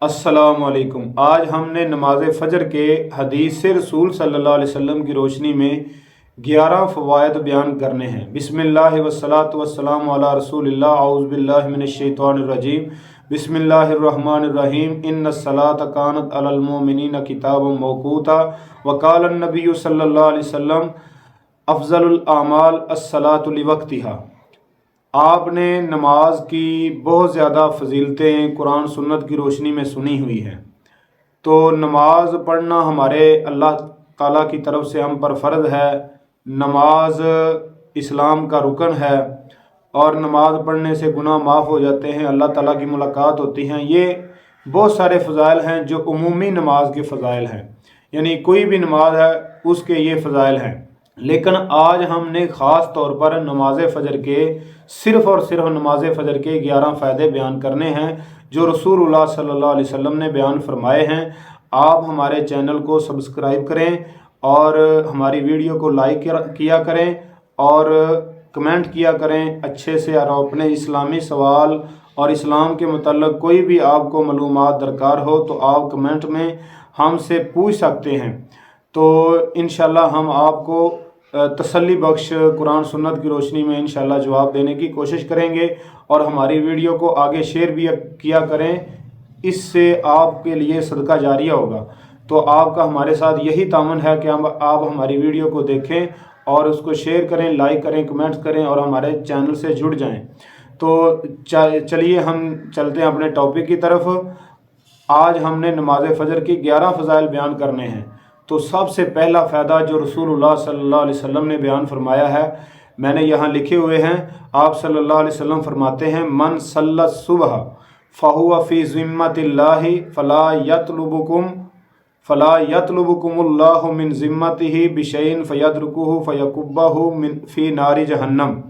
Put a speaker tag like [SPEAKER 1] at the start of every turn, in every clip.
[SPEAKER 1] अस्सलाम वालेकुम। आज हमने नमाज फ़जर के हदीस रसूल सल्लल्लाहु अलैहि वसल्लम की रोशनी में 11 फ़वाइद बयान करने हैं। बिस्मिल्लाह वस्सलातु वस्सलामु अला रसूलिल्लाह, औज़ु बिल्लाहि मिनश शैतानिर रजीम, बिस्मिल्लाहिर रहमानिर रहीम। इन्नस सलात कानत अलल मोमिनीन किताबम मौक़ूता व क़ालन नबिय्यु सल्लल्लाहु अलैहि वसल्लम अफ़ज़लुल आमाल अस्सलातु लिवक्तिहा। आपने नमाज की बहुत ज़्यादा फजीलतें कुरान सुन्नत की रोशनी में सुनी हुई हैं। तो नमाज पढ़ना हमारे अल्लाह ताला की तरफ से हम पर फ़र्ज़ है। नमाज इस्लाम का रुकन है और नमाज पढ़ने से गुनाह माफ़ हो जाते हैं, अल्लाह ताला की मुलाकात होती हैं। ये बहुत सारे फ़ज़ाइल हैं जो उमूमी नमाज के फ़ज़ाइल हैं, यानी कोई भी नमाज है उसके ये फ़ज़ाइल हैं। लेकिन आज हमने ख़ास तौर पर नमाज फ़जर के सिर्फ़ और सिर्फ नमाज फ़जर के 11 फ़ायदे बयान करने हैं जो रसूलुल्लाह सल्लल्लाहु अलैहि वसल्लम ने बयान फरमाए हैं। आप हमारे चैनल को सब्सक्राइब करें और हमारी वीडियो को लाइक किया करें और कमेंट किया करें अच्छे से। और अपने इस्लामी सवाल और इस्लाम के मुतल्लिक़ कोई भी आपको मालूमात दरकार हो तो आप कमेंट में हमसे पूछ सकते हैं। तो इंशाल्लाह हम आपको तसल्ली बख्श कुरान सुन्नत की रोशनी में इंशाल्लाह जवाब देने की कोशिश करेंगे। और हमारी वीडियो को आगे शेयर भी किया करें, इससे आपके लिए सदका जारिया होगा। तो आपका हमारे साथ यही तामन है कि आप हमारी वीडियो को देखें और उसको शेयर करें, लाइक करें, कमेंट्स करें और हमारे चैनल से जुड़ जाएं। तो चलिए हम चलते हैं अपने टॉपिक की तरफ। आज हमने नमाज फ़जर की 11 फ़ज़ाइल बयान करने हैं। तो सबसे पहला फ़ायदा जो रसूलुल्लाह सल्लल्लाहु अलैहि वसल्लम ने बयान फरमाया है, मैंने यहाँ लिखे हुए हैं। आप सल्लल्लाहु अलैहि वसल्लम फरमाते हैं, मन सल्ला सुबह फ़हुवा फ़ी ज़िम्मतिल्लाहि फ़ला यतलुबुकुमुल्लाहु मिन ज़िम्मतिही बिशैइन फ़यतरुकुहु फ़यकुब्बहु मिन फ़ी नारी जहन्नम।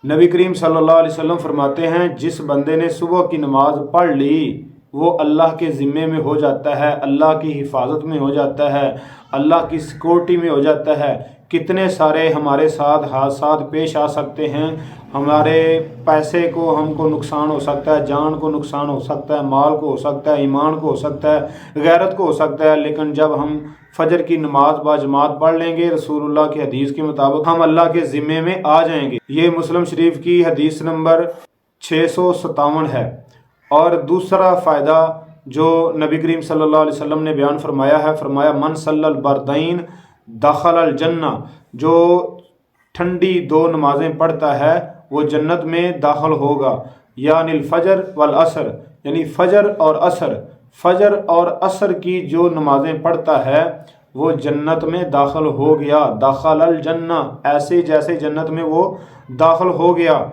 [SPEAKER 1] नबी करीम सल्लल्लाहु अलैहि वसल्लम फरमाते हैं, जिस बंदे ने सुबह की नमाज पढ़ ली वो अल्लाह के ज़िम्मे में हो जाता है, अल्लाह की हिफाजत में हो जाता है, अल्लाह की सिक्योरिटी में हो जाता है। कितने सारे हमारे साथ हादसात पेश आ सकते हैं, हमारे पैसे को हमको नुकसान हो सकता है, जान को नुकसान हो सकता है, माल को हो सकता है, ईमान को हो सकता है, गैरत को हो सकता है। लेकिन जब हम फ़जर की नमाज बाजमात पढ़ लेंगे रसूलुल्लाह की हदीस के मुताबिक हम अल्लाह के ज़िम्मे में आ जाएंगे। ये मुस्लिम शरीफ की हदीस नंबर 657 है। और दूसरा फ़ायदा जो नबी करीम सल्लल्लाहु अलैहि वसल्लम ने बयान फरमाया है, फरमाया मन सल्लल बरदैन दखलल जन्ना। जो ठंडी 2 नमाज़ें पढ़ता है वो जन्नत में दाखिल होगा। यानी फ़जर वल असर, यानी फ़जर और असर, फ़जर और असर की जो नमाज़ें पढ़ता है वो जन्नत में दाखिल हो गया। दखलल जन्ना, ऐसे जैसे जन्नत में वो दाखिल हो गया।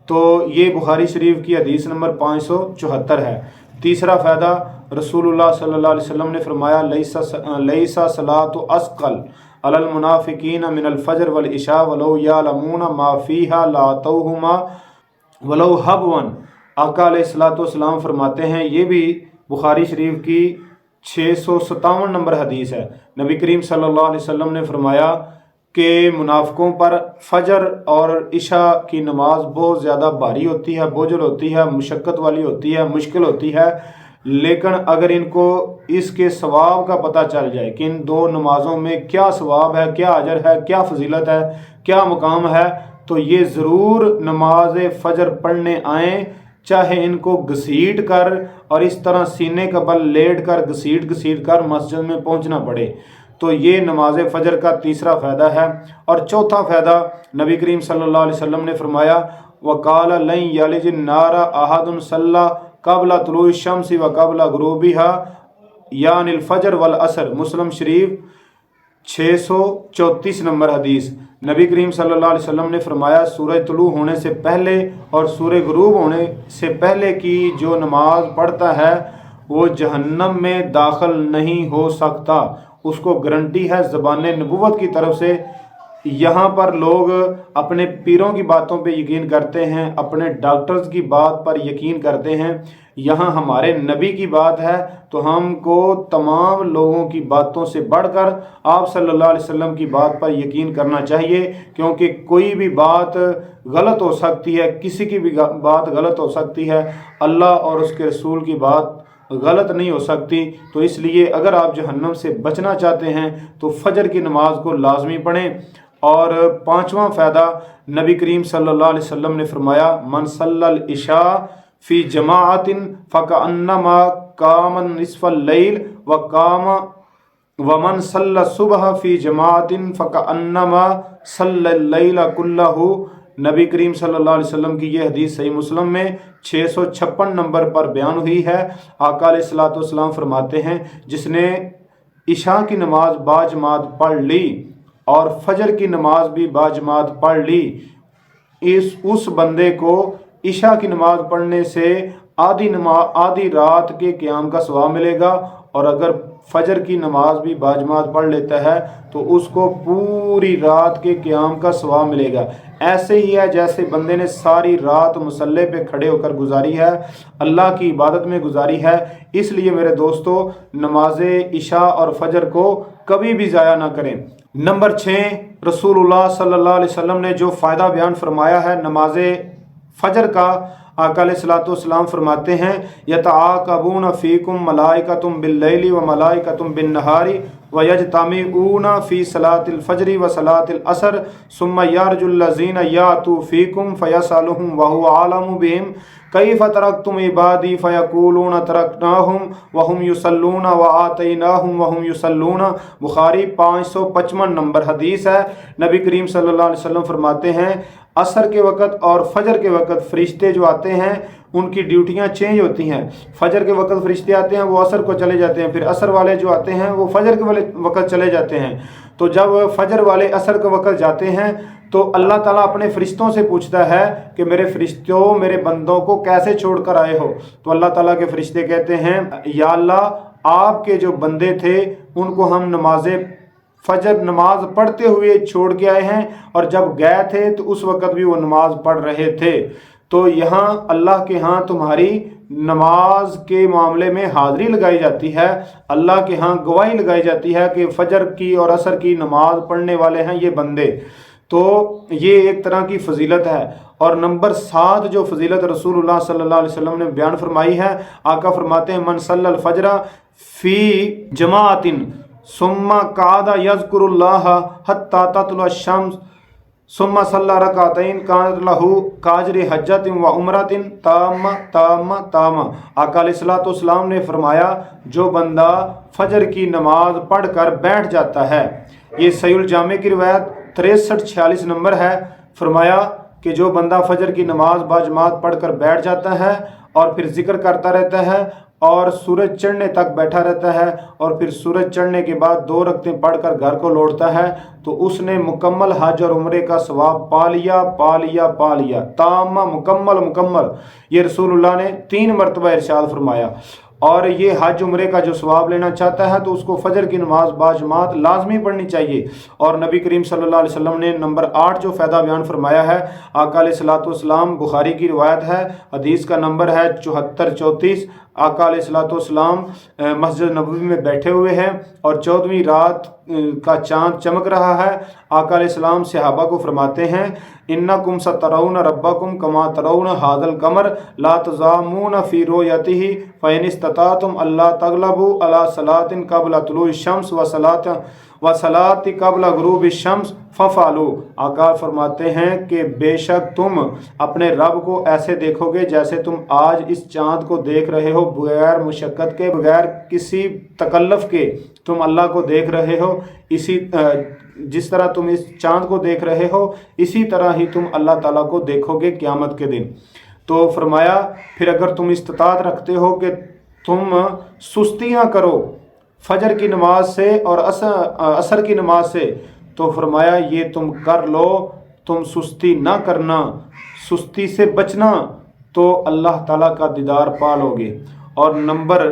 [SPEAKER 1] तो ये बुखारी शरीफ की हदीस नंबर 574 है। तीसरा फ़ायदा रसूलुल्लाह सल्लल्लाहु अलैहि वसल्लम ने फरमाया, लैसा सलातु अस्क़ल अलल मुनाफ़िकीन मिनल फ़जर वल इशा वलौ यालमूना मा फ़ीहा लातौहुमा वलौ हबवन। आका अलैहिस्सलातु वस्सलाम फरमाते हैं, ये भी बुखारी शरीफ की 657 नंबर हदीस है। नबी करीम सल्लल्लाहु अलैहि वसल्लम ने फरमाया कि मुनाफिकों पर फ़जर और इशा की नमाज बहुत ज़्यादा भारी होती है, बोझल होती है, मुशक्क़त वाली होती है, मुश्किल होती है। लेकिन अगर इनको इसके सवाब का पता चल जाए कि इन 2 नमाज़ों में क्या सवाब है, क्या अजर है, क्या फजीलत है, क्या मुकाम है, तो ये ज़रूर नमाज फ़जर पढ़ने आएँ, चाहे इनको घसीट कर और इस तरह सीने का बल लेट कर घसीट कर मस्जिद में पहुँचना पड़े। तो ये नमाज फ़जर का तीसरा फ़ायदा है। और चौथा फ़ायदा नबी करीम सल्लल्लाहु अलैहि वसल्लम ने फरमाया, वक़ाल लन यलिजिन नारा अहदुन सल्ला क़ब्ला तुलूइ शम्सी व क़ब्ला गुरूबिहा यानिल फ़जर वल असर। मुस्लिम शरीफ 634 नंबर हदीस। नबी करीम सल्लल्लाहु अलैहि वसल्लम ने फरमाया, सूरज तुलू होने से पहले और सूरज गुरूब होने से पहले की जो नमाज पढ़ता है वो जहन्नम में दाखिल नहीं हो सकता। उसको गारंटी है ज़बान नबुव्वत की तरफ से। यहाँ पर लोग अपने पीरों की बातों पे यकीन करते हैं, अपने डॉक्टर्स की बात पर यकीन करते हैं। यहाँ हमारे नबी की बात है तो हमको तमाम लोगों की बातों से बढ़कर आप सल्लल्लाहु अलैहि वसल्लम की बात पर यकीन करना चाहिए। क्योंकि कोई भी बात गलत हो सकती है, किसी की भी बात गलत हो सकती है, अल्लाह और उसके रसूल की बात गलत नहीं हो सकती। तो इसलिए अगर आप जहन्नम से बचना चाहते हैं तो फजर की नमाज को लाजमी पढ़ें। और पांचवा फ़ायदा, नबी करीम सल्लल्लाहु अलैहि वसल्लम ने फरमाया, मन सल्लल इशा फ़ी जमाअतिन फ़कअन्नमा काम निस्फ़ल लैल व काम वमन सल्ला सुबह फ़ी जमाअतिन फ़कअन्नमा सल्लल लैल कुल्लहु। नबी करीम सल्लल्लाहु अलैहि वसल्लम की ये हदीस सही मुस्लिम में 656 नंबर पर बयान हुई है। आका अलैहिस्सलातु वस्सलाम फरमाते हैं, जिसने इशा की नमाज बाजमात पढ़ ली और फजर की नमाज भी बाजमात पढ़ ली, उस बंदे को इशा की नमाज पढ़ने से आधी रात के क़याम का सवाब मिलेगा, और अगर फजर की नमाज भी बाजमात पढ़ लेता है तो उसको पूरी रात के क़याम का सवाब मिलेगा। ऐसे ही है जैसे बंदे ने सारी रात मुसल्ले पे खड़े होकर गुजारी है, अल्लाह की इबादत में गुजारी है। इसलिए मेरे दोस्तों, नमाज इशा और फजर को कभी भी ज़ाया ना करें। नंबर 6, रसूलुल्लाह सल्लल्लाहु अलैहि वसल्लम ने जो फ़ायदा बयान फरमाया है नमाज फजर का, आका अलैहिस्सलातु वस्सलाम फरमाते हैं, यतआक़बून फ़ीकुम मलाइकतुम बिल्लैलि व मलाइकतुम बिन्नहारी व यजतमिऊन फ़ी सलातिल फ़ज्रि व सलातिल असर सुम्मा यरजुल्लज़ीना यातू फ़ीकुम फ़यसअलुहुम व हुवा आलमु बिहिम कैफ़ तरक्तुम इबादी फ़यक़ूलून तरक्नाहुम व हुम युसल्लून व आतैनाहुम व हुम युसल्लून। बुखारी 555 नंबर हदीस है। नबी करीम सल्लल्लाहु अलैहि वसल्लम फरमाते हैं, असर के वक़्त और फजर के वक़्त फ़रिश्ते जो आते हैं उनकी ड्यूटियां चेंज होती हैं। फजर के वक़्त फ़रिश्ते आते हैं, वो असर को चले जाते हैं, फिर असर वाले जो आते हैं वो फजर के वक़्त चले जाते हैं। तो जब फजर वाले असर के वक़्त जाते हैं तो अल्लाह ताला अपने फ़रिश्तों से पूछता है कि मेरे फ़रिश्तों, मेरे बंदों को कैसे छोड़ कर आए हो? तो अल्लाह ताला के फ़रिश्ते कहते हैं, या अल्लाह, आपके जो बंदे थे उनको हम नमाज फजर नमाज पढ़ते हुए छोड़ के आए हैं, और जब गए थे तो उस वक़्त भी वो नमाज पढ़ रहे थे। तो यहाँ अल्लाह के यहाँ तुम्हारी नमाज के मामले में हाज़िरी लगाई जाती है, अल्लाह के यहाँ गवाही लगाई जाती है कि फ़जर की और असर की नमाज पढ़ने वाले हैं ये बंदे। तो ये एक तरह की फ़जीलत है। और नंबर 7 जो फ़जीलत रसूलुल्लाह सल्लल्लाहु अलैहि वसल्लम ने बयान फरमाई है, आका फरमाते हैं, मन सल्लल फ़ज्र फ़ी जमाअतिन सुम्मा कादा यज़कुरुल्लाह हत्ता ततलुअ शम्स सुम्मा सल्ला रकातैन कानत लहू काजरि हज्जतिन व उमरतिन ताम्मा ताम्मा ताम्मा। आका अलैहिस्सलातु वस्सलाम ने फरमाया, जो बंदा फजर की नमाज पढ़कर बैठ जाता है, ये सहीहुल जामे की रिवायत 6346 नंबर है। फरमाया कि जो बंदा फजर की नमाज बाजमात पढ़कर बैठ जाता है और फिर जिक्र करता रहता है और सूरज चढ़ने तक बैठा रहता है, और फिर सूरज चढ़ने के बाद 2 रकतें पढ़कर घर को लौटता है, तो उसने मुकम्मल हज और उम्रे का सवाब पा लिया, पा लिया, पा लिया। तामा, मुकम्मल, मुकम्मल, ये रसूलुल्लाह ने 3 मरतबा इरशाद फरमाया। और ये हज उम्रे का जो सवाब लेना चाहता है तो उसको फजर की नमाज बाजमात लाजमी पढ़नी चाहिए। और नबी करीम सल्लल्लाहु अलैहि वसल्लम ने नंबर 8 जो फ़ायदा बयान फरमाया है, आका अलैहिस्सलातु वस्सलाम, बुखारी की रिवायत है, हदीस का नंबर है 7434। आका अलैहिस्सलातु वस्सलाम मस्जिद नबवी में बैठे हुए हैं और 14वीं रात का चाँद चमक रहा है। आका अलैहिस्सलाम सहाबा को फरमाते हैं, इन्नकुम सतरौन रब्बकुम कमा तरौन हादल कमर ला तज़ामून फ़ी रुयतिही फ़इन इस्तताअतुम अल्ला तग़लबू अला सलातिन क़ब्ल तुलूइ शम्स व सलाति क़ब्ल ग़ुरूबि शम्स फ़फ़अलू। आका फरमाते हैं कि बेशक तुम अपने रब को ऐसे देखोगे जैसे तुम आज इस चाँद को देख रहे हो, बगैर मुशक्क़त के, बगैर किसी तकल्लुफ़ के तुम अल्लाह को देख रहे हो। जिस तरह तुम इस चाँद को देख रहे हो, इसी तरह ही तुम अल्लाह ताला को देखोगे क़यामत के दिन। तो फरमाया, फिर अगर तुम इस्तिताअत रखते हो कि तुम सुस्ती ना करो फजर की नमाज से और असर की नमाज से, तो फरमाया ये तुम कर लो, तुम सुस्ती ना करना, सुस्ती से बचना, तो अल्लाह ताला का दीदार पा लोगे। और नंबर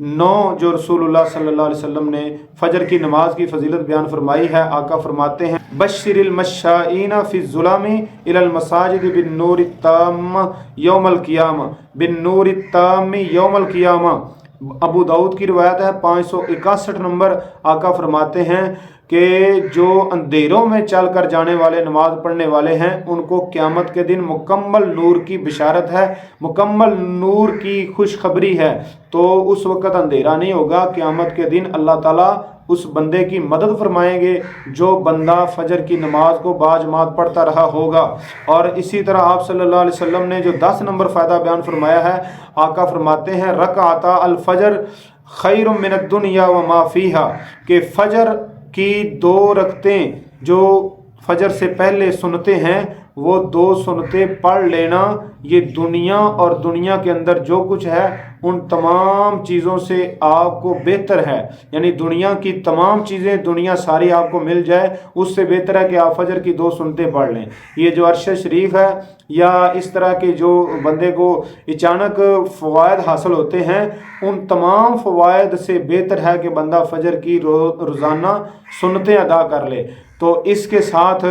[SPEAKER 1] 9 जो रसूलुल्लाह सल्लल्लाहु अलैहि वसल्लम ने फजर की नमाज की फजीलत बयान फरमाई है, आका फरमाते हैं, बश्शिरिल मशाईना फी ज़ुलामी इलल मसाजिद बिन नूरि ताम यौमल क़ियामा, बिन नूरि ताम यौमल क़ियामा। अबू दाऊद की रिवायत है 561 नंबर। आका फरमाते हैं کہ جو اندھیروں میں چل کر جانے والے نماز پڑھنے والے ہیں ان کو قیامت کے دن مکمل نور کی بشارت ہے، مکمل نور کی خوشخبری ہے۔ تو اس وقت اندھیرا نہیں ہوگا، قیامت کے دن اللہ تعالیٰ اس بندے کی مدد فرمائیں گے جو بندہ فجر کی نماز کو باجماعت پڑھتا رہا ہوگا۔ اور اسی طرح آپ صلی اللہ علیہ وسلم نے جو 10 نمبر فائدہ بیان فرمایا ہے، آقا فرماتے ہیں رکعتا الفجر خیر من الدنیا وما فیہا، کہ فجر کی 2 رکعتیں جو فجر سے پہلے سنتے ہیں وہ 2 سنتیں پڑھ لینا یہ دنیا اور دنیا کے اندر جو کچھ ہے ان تمام چیزوں سے آپ کو بہتر ہے، یعنی دنیا کی تمام چیزیں دنیا ساری آپ کو مل جائے اس سے بہتر ہے کہ آپ فجر کی 2 سنتیں پڑھ لیں۔ یہ جو عرش شریف ہے یا اس طرح کے جو بندے کو اچانک فوائد حاصل ہوتے ہیں ان تمام فوائد سے بہتر ہے کہ بندہ فجر کی روزانہ سنتیں ادا کر لے۔ تو اس کے ساتھ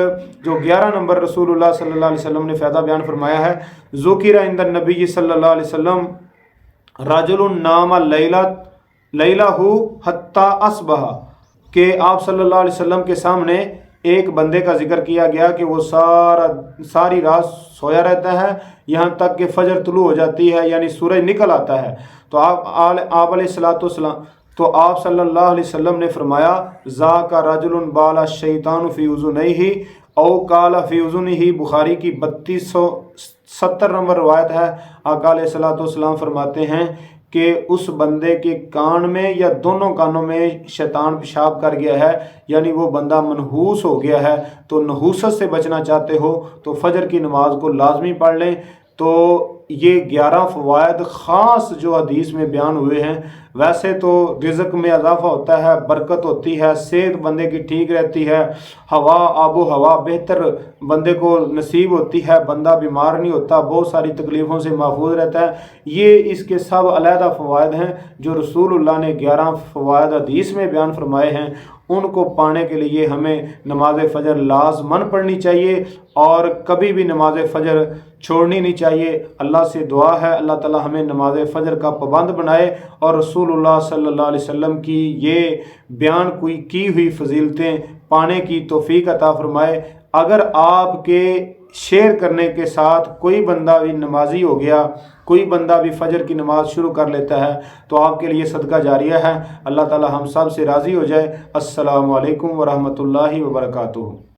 [SPEAKER 1] جو 11 نمبر رسول اللہ صلی اللہ علیہ وسلم نے فائدہ بیان فرمایا ہے، ذکر عند النبی صلی اللہ علیہ وسلم رجل نام لیلہ حتی اصبح، کہ آپ صلی اللہ علیہ وسلم کے سامنے ایک بندے کا ذکر کیا گیا کہ وہ ساری رات سویا رہتا ہے یہاں تک کہ فجر طلوع ہو جاتی ہے، یعنی سورج نکل آتا ہے۔ تو آپ علیہ الصلوۃ والسلام تو آپ صلی اللہ علیہ وسلم نے فرمایا ذاک رجل بال الشیطان فی اذنیہ او قال فی اذنہ، بخاری کی 3270 نمبر روایت ہے۔ آقا علیہ الصلوۃ والسلام فرماتے ہیں کہ اس بندے کے کان میں یا دونوں کانوں میں شیطان پیشاب کر گیا ہے، یعنی وہ بندہ منحوس ہو گیا ہے۔ تو نحوست سے بچنا چاہتے ہو تو فجر کی نماز کو لازمی پڑھ لیں۔ تو یہ 11 فوائد خاص جو حدیث میں بیان ہوئے ہیں، ویسے تو رزق میں اضافہ ہوتا ہے، برکت ہوتی ہے، صحت بندے کی ٹھیک رہتی ہے، ہوا آب و ہوا بہتر بندے کو نصیب ہوتی ہے، بندہ بیمار نہیں ہوتا، بہت ساری تکلیفوں سے محفوظ رہتا ہے۔ یہ اس کے سب علیحدہ فوائد ہیں جو رسول اللہ نے 11 فوائد حدیث میں بیان فرمائے ہیں۔ ان کو پانے کے لیے ہمیں نماز فجر لازماً پڑھنی چاہیے اور کبھی بھی نماز فجر چھوڑنی نہیں چاہیے۔ اللہ سے دعا ہے اللہ تعالی ہمیں نماز فجر کا پابند بنائے اور رسول اللہ صلی اللہ علیہ وسلم کی یہ بیان کی ہوئی فضیلتیں پانے کی توفیق عطا فرمائے۔ اگر آپ کے شیئر کرنے کے ساتھ کوئی بندہ بھی نمازی ہو گیا، کوئی بندہ بھی فجر کی نماز شروع کر لیتا ہے تو آپ کے لیے صدقہ جاریہ ہے۔ اللہ تعالی ہم سب سے راضی ہو جائے۔ السلام علیکم ورحمۃ اللہ وبرکاتہ۔